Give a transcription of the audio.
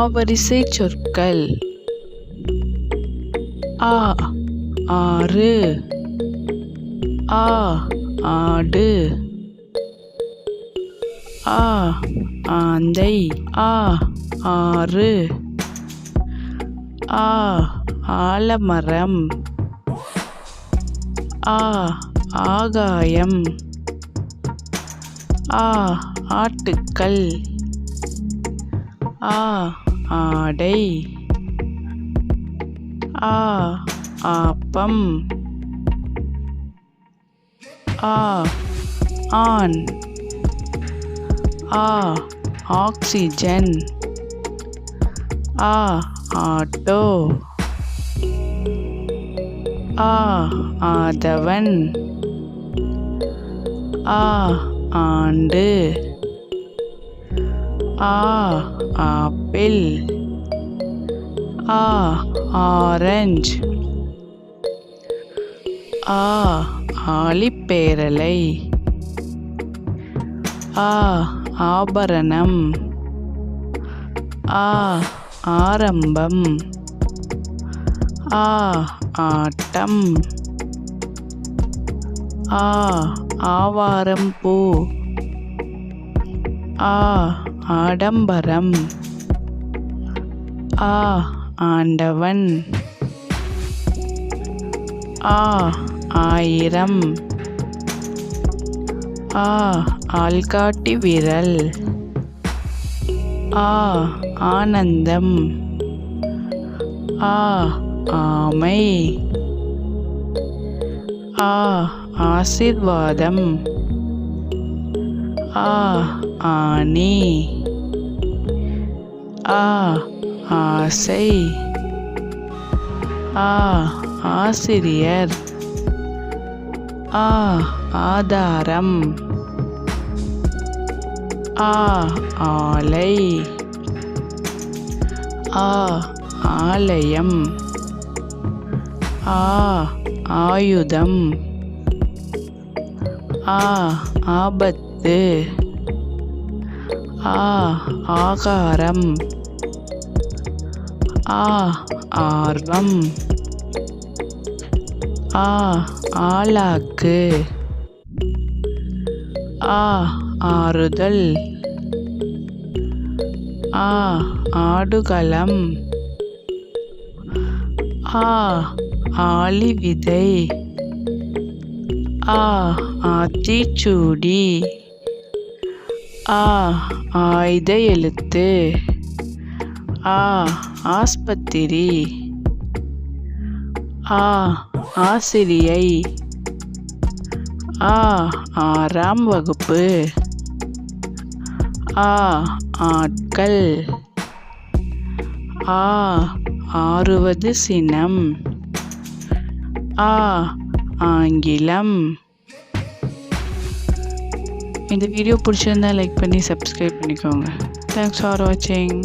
ஆவரிசை சொற்கள். ஆ ஆறு, ஆ ஆடு, ஆ ஆந்தை, ஆ ஆறு, ஆ ஆலமரம், ஆ ஆகாயம், ஆ ஆட்டுக்கல், ஆ ஆடை, ஆ ஆப்பம், ஆ ஆண், ஆ ஆக்சிஜன், ஆ ஆட்டோ, ஆ ஆதவன், ஆ ஆண்டு, ஆ ஆப்பிள், ஆ ஆரஞ்சு, ஆ ஆழிப்பேரலை, ஆ ஆபரணம், ஆ ஆரம்பம், ஆ ஆட்டம், ஆ ஆவாரம்பூ, ஆ ஆடம்பரம், ஆ ஆண்டவன், ஆ ஆயிரம், ஆ ஆள்காட்டி விரல், ஆ ஆனந்தம், ஆ ஆமை, ஆ ஆசீர்வாதம், ஆ ஆணி, ஆ ஆசை, ஆ ஆசிரியர், ஆ ஆதாரம், ஆ ஆலை, ஆ ஆலயம், ஆ ஆயுதம், ஆ ஆபத்து, ஆ ஆகாரம், ஆ ஆர்வம், ஆ ஆலாக்கு, ஆ ஆறுதல், ஆ ஆடுகளம், ஆ ஆளிவிதை, ஆ ஆத்திச்சூடி, ஆ ஆயுத எழுத்து, ஆ ஆஸ்பத்திரி, ஆ ஆசிரியை, ஆ ஆறாம் வகுப்பு, ஆ ஆட்கள், ஆ ஆறுவது சினம், ஆ ஆங்கிலம். இந்த வீடியோ பிடிச்சிருந்தா லைக் பண்ணி சப்ஸ்கிரைப் பண்ணிக்கோங்க. தேங்க்ஸ் ஃபார் வாட்சிங்.